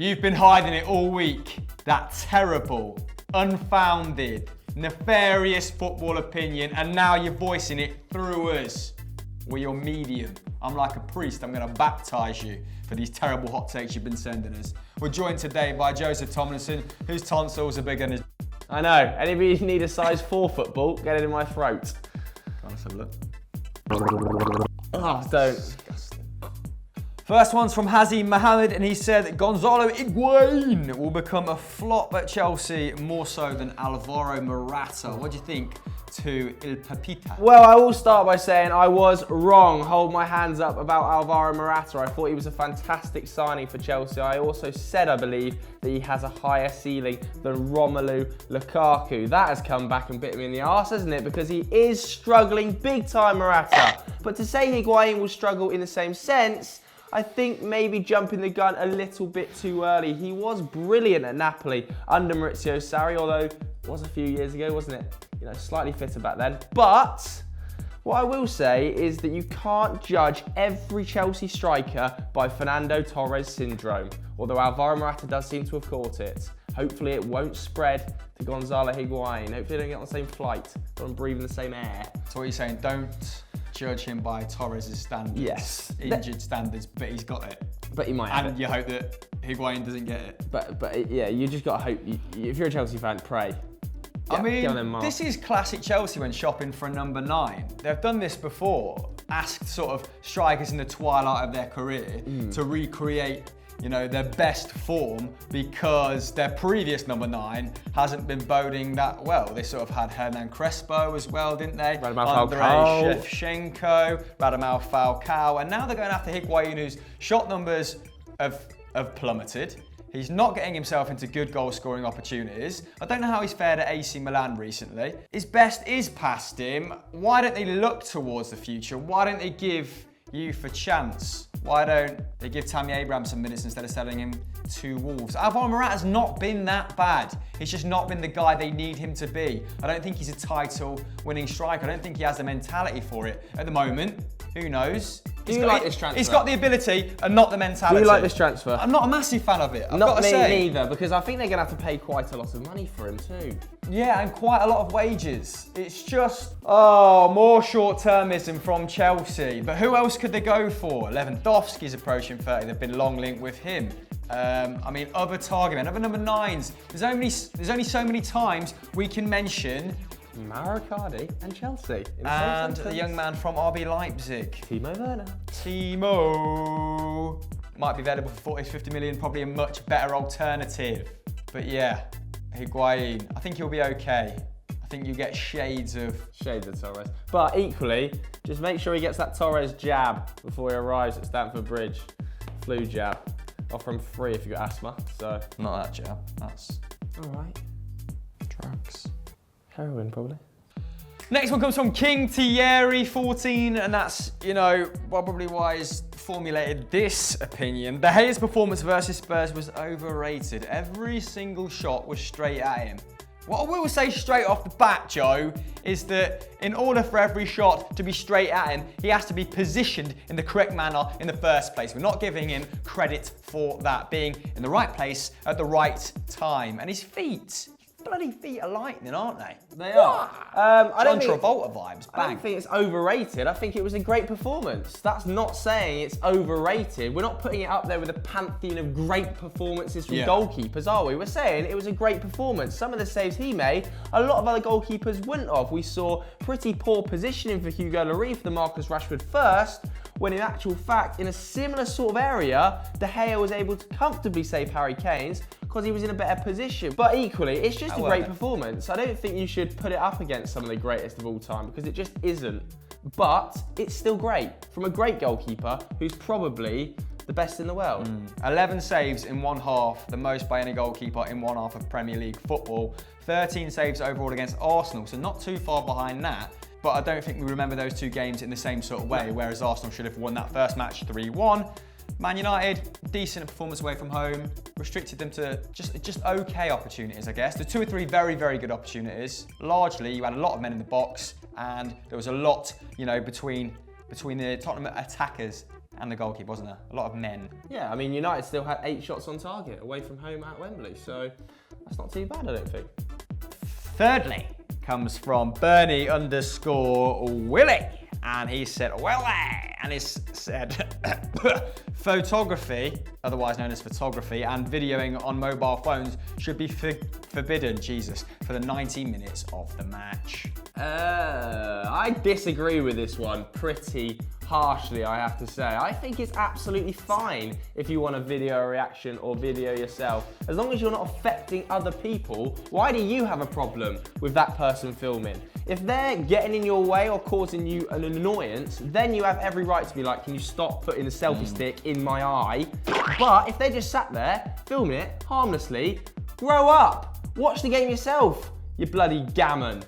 You've been hiding it all week. That terrible, unfounded, nefarious football opinion, and now you're voicing it through us. We're your medium. I'm like a priest. I'm going to baptize you for these terrible hot takes you've been sending us. We're joined today by Joseph Tomlinson, whose tonsils are bigger than his... I know. Any of you need a size 4 football, get it in my throat. Let's have a look. Oh, don't. Disgusting. First one's from Hazim Mohammed, and he said that Gonzalo Higuain will become a flop at Chelsea more so than Alvaro Morata. What do you think to Il Pepita? Well, I will start by saying I was wrong. Hold my hands up about Alvaro Morata. I thought he was a fantastic signing for Chelsea. I also said, I believe, that he has a higher ceiling than Romelu Lukaku. That has come back and bit me in the arse, hasn't it? Because he is struggling big time, Morata. But to say Higuain will struggle in the same sense, I think maybe jumping the gun a little bit too early. He was brilliant at Napoli under Maurizio Sarri, although it was a few years ago, wasn't it? You know, slightly fitter back then. But what I will say is that you can't judge every Chelsea striker by Fernando Torres syndrome, although Alvaro Morata does seem to have caught it. Hopefully it won't spread to Gonzalo Higuain. Hopefully they don't get on the same flight, don't breathe in the same air. So what you're saying, don't judge him by Torres' standards. Yes. Injured standards, but he's got it. But he might have And it. you hope that Higuain doesn't get it. But yeah, you just got to hope. If you're a Chelsea fan, pray. I mean, get on them mark. this is classic Chelsea when shopping for a number 9. They've done this before, asked sort of strikers in the twilight of their career to recreate, you know, their best form because their previous number 9 hasn't been boding that well. They sort of had Hernan Crespo as well, didn't they? Radamel Andrei Falcao. Shevchenko, Radamel Falcao, and now they're going after Higuain, whose shot numbers have plummeted. He's not getting himself into good goal-scoring opportunities. I don't know how he's fared at AC Milan recently. His best is past him. Why don't they look towards the future? Why don't they give youth a chance? Why don't they give Tammy Abraham some minutes instead of selling him to Wolves? Alvaro Morata's not been that bad. He's just not been the guy they need him to be. I don't think he's a title-winning striker. I don't think he has the mentality for it at the moment. Who knows? Do you like this transfer? He's got the ability and not the mentality. Do you like this transfer? I'm not a massive fan of it, I've got Not to me say. neither, because I think they're going to have to pay quite a lot of money for him too. Yeah, and quite a lot of wages. It's just, more short-termism from Chelsea. But who else could they go for? Lewandowski's approaching 30. They've been long linked with him. I mean, other target men, other number 9s. There's only so many times we can mention Mauro and Chelsea. and the young man from RB Leipzig. Timo Werner. Timo might be available for 40 to 50 million, probably a much better alternative. But yeah, Higuain, I think he'll be okay. I think you get shades of Torres. But equally, just make sure he gets that Torres jab before he arrives at Stamford Bridge. Flu jab. Offer him free if you've got asthma. So not that jab. That's all right. drugs. Heroin probably. Next one comes from King Thierry 14, and that's, you know, probably why he's formulated this opinion. De Gea's performance versus Spurs was overrated. Every single shot was straight at him. What I will say straight off the bat, Joe, is that in order for every shot to be straight at him, he has to be positioned in the correct manner in the first place. We're not giving him credit for that, being in the right place at the right time. And his bloody feet are lightning, aren't they? They are. I John don't think Travolta vibes, I bang. don't think it's overrated. I think it was a great performance. That's not saying it's overrated. We're not putting it up there with a pantheon of great performances from goalkeepers, are we? We're saying it was a great performance. Some of the saves he made, a lot of other goalkeepers wouldn't have. We saw pretty poor positioning for Hugo Lloris for the Marcus Rashford first, when in actual fact, in a similar sort of area, De Gea was able to comfortably save Harry Kane's because he was in a better position. But equally, it's just a great performance. I don't think you should put it up against some of the greatest of all time because it just isn't. But it's still great from a great goalkeeper who's probably the best in the world. 11 saves in one half, the most by any goalkeeper in one half of Premier League football. 13 saves overall against Arsenal, so not too far behind that. But I don't think we remember those two games in the same sort of way, whereas Arsenal should have won that first match 3-1. Man United, decent performance away from home, restricted them to just okay opportunities, I guess. The 2 or 3 very, very good opportunities. Largely, you had a lot of men in the box, and there was a lot, you know, between the Tottenham attackers And the goalkeeper, wasn't there? A lot of men. Yeah, I mean, United still had 8 shots on target away from home at Wembley, so that's not too bad, I don't think. Thirdly, comes from Bernie_Willie. And he said, well, and he said, photography, otherwise known as photography, and videoing on mobile phones should be forbidden, Jesus, for the 90 minutes of the match. I disagree with this one pretty harshly, I have to say. I think it's absolutely fine if you want a video reaction or video yourself. As long as you're not affecting other people, why do you have a problem with that person filming? If they're getting in your way or causing you an annoyance, then you have every right to be like, can you stop putting the selfie stick in my eye? But if they just sat there, filming it harmlessly, grow up. Watch the game yourself, you bloody gammon.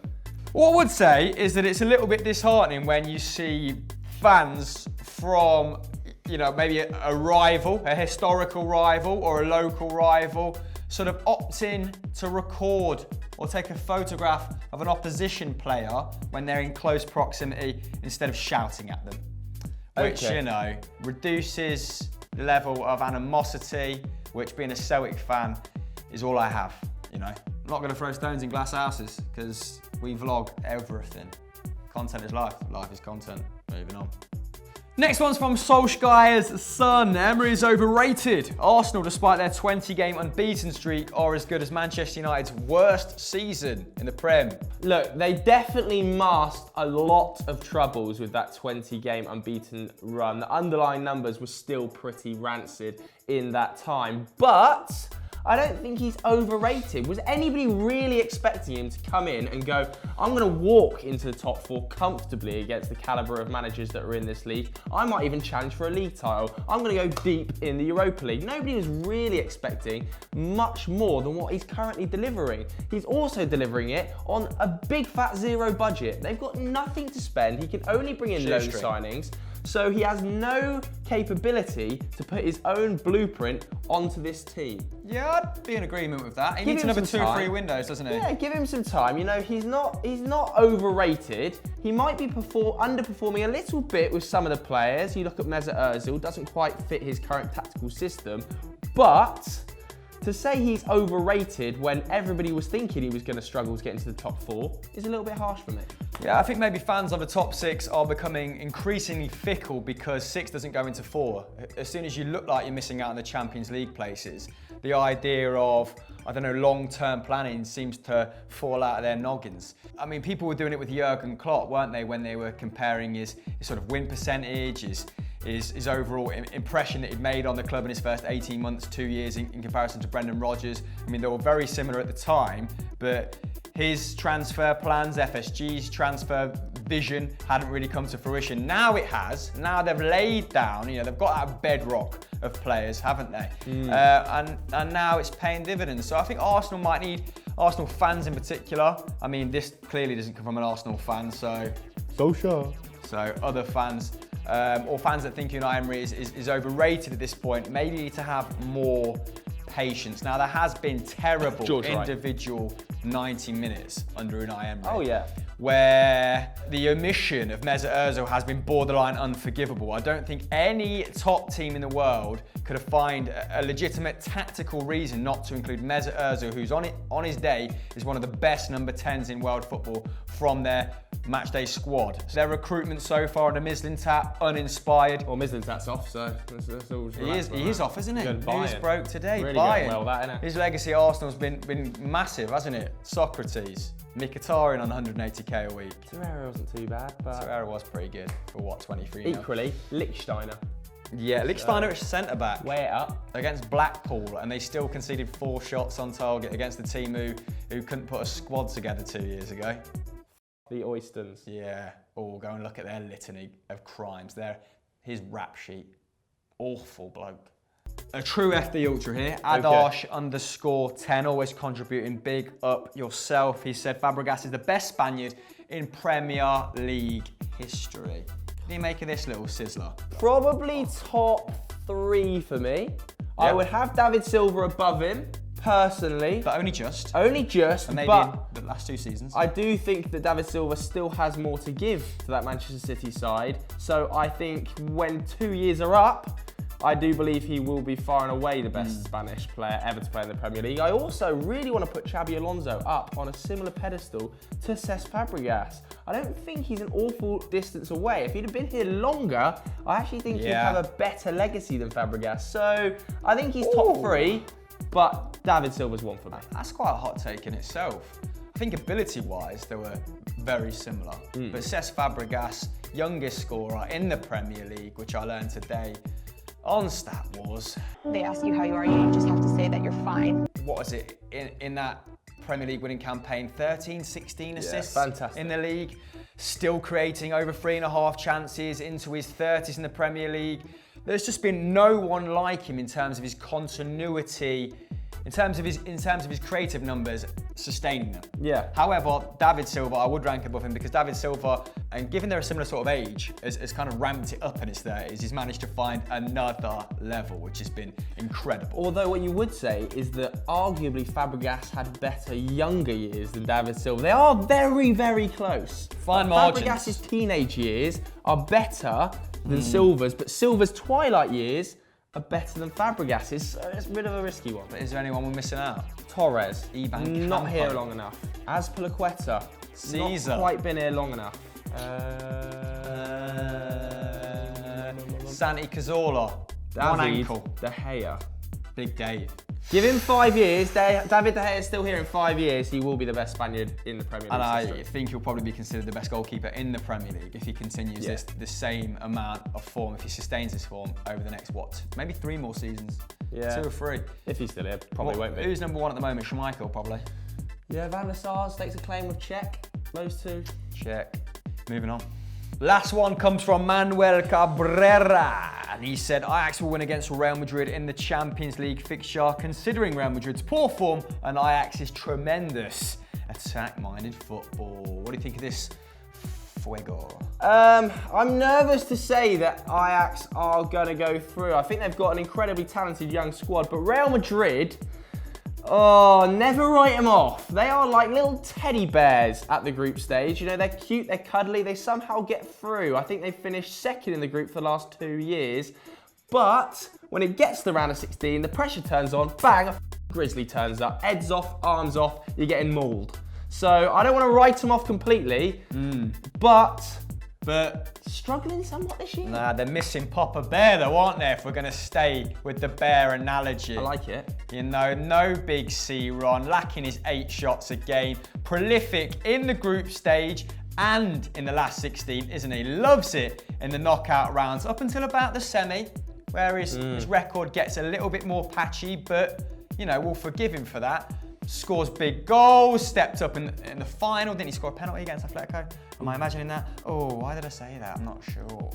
What I would say is that it's a little bit disheartening when you see fans from, you know, maybe a rival, a historical rival or a local rival, sort of opting to record or take a photograph of an opposition player when they're in close proximity instead of shouting at them. Which, you know, reduces the level of animosity, which being a Celtic fan is all I have, you know. I'm not going to throw stones in glass houses because we vlog everything. Content is life, life is content. Moving on. Next one's from Solskjaer's son. Emery is overrated. Arsenal, despite their 20-game unbeaten streak, are as good as Manchester United's worst season in the Prem. Look, they definitely masked a lot of troubles with that 20-game unbeaten run. The underlying numbers were still pretty rancid in that time, but I don't think he's overrated. Was anybody really expecting him to come in and go, I'm going to walk into the top 4 comfortably against the calibre of managers that are in this league? I might even challenge for a league title. I'm going to go deep in the Europa League. Nobody was really expecting much more than what he's currently delivering. He's also delivering it on a big fat zero budget. They've got nothing to spend. He can only bring in loan signings. So he has no capability to put his own blueprint onto this team. Yeah, I'd be in agreement with that. He needs another 2 or 3 windows, doesn't he? Yeah, give him some time. You know, he's not overrated. He might be underperforming a little bit with some of the players. You look at Mesut Ozil, doesn't quite fit his current tactical system, but to say he's overrated when everybody was thinking he was going to struggle to get into the top 4 is a little bit harsh for me. Yeah, I think maybe fans of the top 6 are becoming increasingly fickle because 6 doesn't go into 4. As soon as you look like you're missing out on the Champions League places, the idea of, I don't know, long-term planning seems to fall out of their noggins. I mean, people were doing it with Jurgen Klopp, weren't they, when they were comparing his sort of win percentage, his overall impression that he'd made on the club in his first 18 months, 2 years in comparison to Brendan Rodgers. I mean, they were very similar at the time, but his transfer plans, FSG's transfer vision hadn't really come to fruition. Now it has. Now they've laid down, you know, they've got that bedrock of players, haven't they? And now it's paying dividends. So I think Arsenal might need, Arsenal fans in particular, I mean, this clearly doesn't come from an Arsenal fan, so sure. So other fans, or fans that think Unai Emery is overrated at this point, maybe need to have more patience. Now, there has been terrible individual 90 minutes under Unai Emery. Oh, yeah. Where the omission of Mesut Ozil has been borderline unforgivable. I don't think any top team in the world could have found a legitimate tactical reason not to include Mesut Ozil, who's on his day is one of the best number 10s in world football from their matchday squad. Their recruitment so far under Mislintat, uninspired. Well, Mislintat's off, so that's all. He is off, isn't he? News broke today. Really going well, that, isn't it? His legacy at Arsenal's been massive, hasn't it? Socrates, Mkhitaryan on 180k a week. Torreira wasn't too bad, but Torreira was pretty good for what, 23 equally, Lichtsteiner. Yeah, Lichtsteiner at centre back. Way it up. Against Blackpool, and they still conceded 4 shots on target against the team who couldn't put a squad together 2 years ago. The Oystons. Yeah. Oh, go and look at their litany of crimes. His rap sheet. Awful bloke. A true FD Ultra here. Adash_10, always contributing. Big up yourself. He said Fabregas is the best Spaniard in Premier League history. What do you make of this little sizzler? Probably top 3 for me. Yep. I would have David Silva above him, personally. But only just. And maybe but in the last 2 seasons. I do think that David Silva still has more to give to that Manchester City side. So I think when 2 years are up, I do believe he will be far and away the best Spanish player ever to play in the Premier League. I also really want to put Xabi Alonso up on a similar pedestal to Cesc Fabregas. I don't think he's an awful distance away. If he'd have been here longer, I actually think he'd have a better legacy than Fabregas. So I think he's top 3, but David Silva's 1 for me. That's quite a hot take in itself. I think ability-wise, they were very similar. But Cesc Fabregas, youngest scorer in the Premier League, which I learned today on Stat Wars. They ask you how you are, you just have to say that you're fine. What was it in that Premier League winning campaign? 13, 16 assists fantastic. in the league. Still creating over 3.5 chances into his 30s in the Premier League. There's just been no one like him in terms of his continuity, in terms of his creative numbers, sustaining them. Yeah. However, David Silva, I would rank above him because David Silva, and given they're a similar sort of age, has kind of ramped it up in his 30s. He's managed to find another level, which has been incredible. Although what you would say is that arguably Fabregas had better younger years than David Silva. They are very, very close. Fine margins. Fabregas's teenage years are better than Silva's, but Silva's twilight years are better than Fabregas's, so it's a bit of a risky one. But is there anyone we're missing out? Torres, Ivan not Campo. here long enough. Azpilicueta, Caesar. not quite been here long enough. Santi Cazorla, one ankle. De Gea. Big Dave. Give him 5 years. David De Gea is still here in 5 years. He will be the best Spaniard in the Premier League. And I history. think he'll probably be considered the best goalkeeper in the Premier League if he continues the same amount of form, if he sustains this form over the next, maybe 3 more seasons? Yeah. 2 or 3. If he's still here, probably won't be. Who's number 1 at the moment? Schmeichel, probably. Yeah, Van der Sar stakes a claim with Czech. Those 2. Check. Moving on. Last one comes from Manuel Cabrera. And he said, Ajax will win against Real Madrid in the Champions League fixture, considering Real Madrid's poor form and Ajax's tremendous attack-minded football. What do you think of this, Fuego? I'm nervous to say that Ajax are going to go through. I think they've got an incredibly talented young squad, but Real Madrid, never write them off. They are like little teddy bears at the group stage. You know, they're cute, they're cuddly, they somehow get through. I think they've finished second in the group for the last 2 years. But when it gets to the round of 16, the pressure turns on, bang, a grizzly turns up, heads off, arms off, you're getting mauled. So I don't want to write them off completely, but struggling somewhat this year. Nah, they're missing Papa Bear though, aren't they? If we're going to stay with the bear analogy. I like it. You know, no big C run, lacking his 8 shots a game, prolific in the group stage and in the last 16, isn't he? Loves it in the knockout rounds up until about the semi, where his record gets a little bit more patchy, but, you know, we'll forgive him for that. Scores big goals, stepped up in the final. Didn't he score a penalty against Atletico? Am I imagining that? Oh, why did I say that? I'm not sure.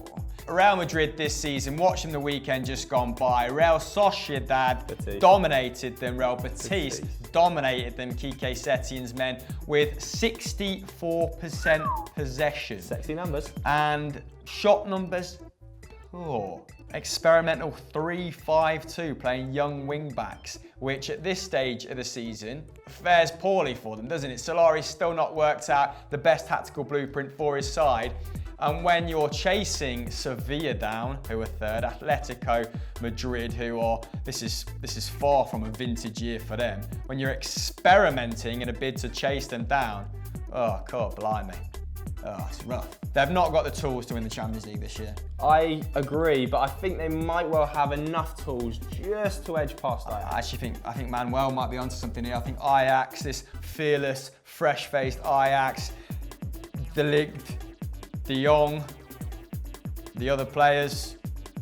Real Madrid this season, watching the weekend just gone by. Real Sociedad dominated them. Real Betis dominated them. Quique Setien's men with 64% possession. Sexy numbers. And shot numbers, experimental 3-5-2, playing young wing backs, which at this stage of the season fares poorly for them, doesn't it? Solari's still not worked out the best tactical blueprint for his side. And when you're chasing Sevilla down, who are third, Atletico Madrid, who are, this is far from a vintage year for them. When you're experimenting in a bid to chase them down, oh, God, blimey. Oh, it's rough. They've not got the tools to win the Champions League this year. I agree, but I think they might well have enough tools just to edge past Ajax. I think Manuel might be onto something here. I think Ajax, this fearless, fresh-faced Ajax, De Ligt, De Jong, the other players,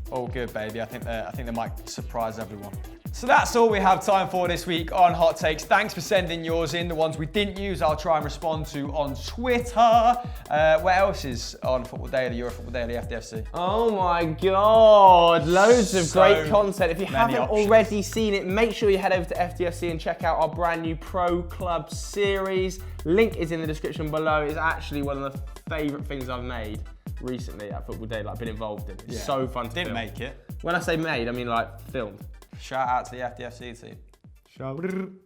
all good, baby. I think they might surprise everyone. So that's all we have time for this week on Hot Takes. Thanks for sending yours in. The ones we didn't use, I'll try and respond to on Twitter. What else is on Football Daily, Euro Football Daily, FDFC? Oh my God, loads of great content. If you haven't options. already seen it, make sure you head over to FDFC and check out our brand new Pro Club series. Link is in the description below. It's actually one of the favourite things I've made recently at Football Daily, I've been involved in. It's so fun to film. Didn't make it. When I say made, I mean like filmed. Shout out to the FDFC team. Ciao.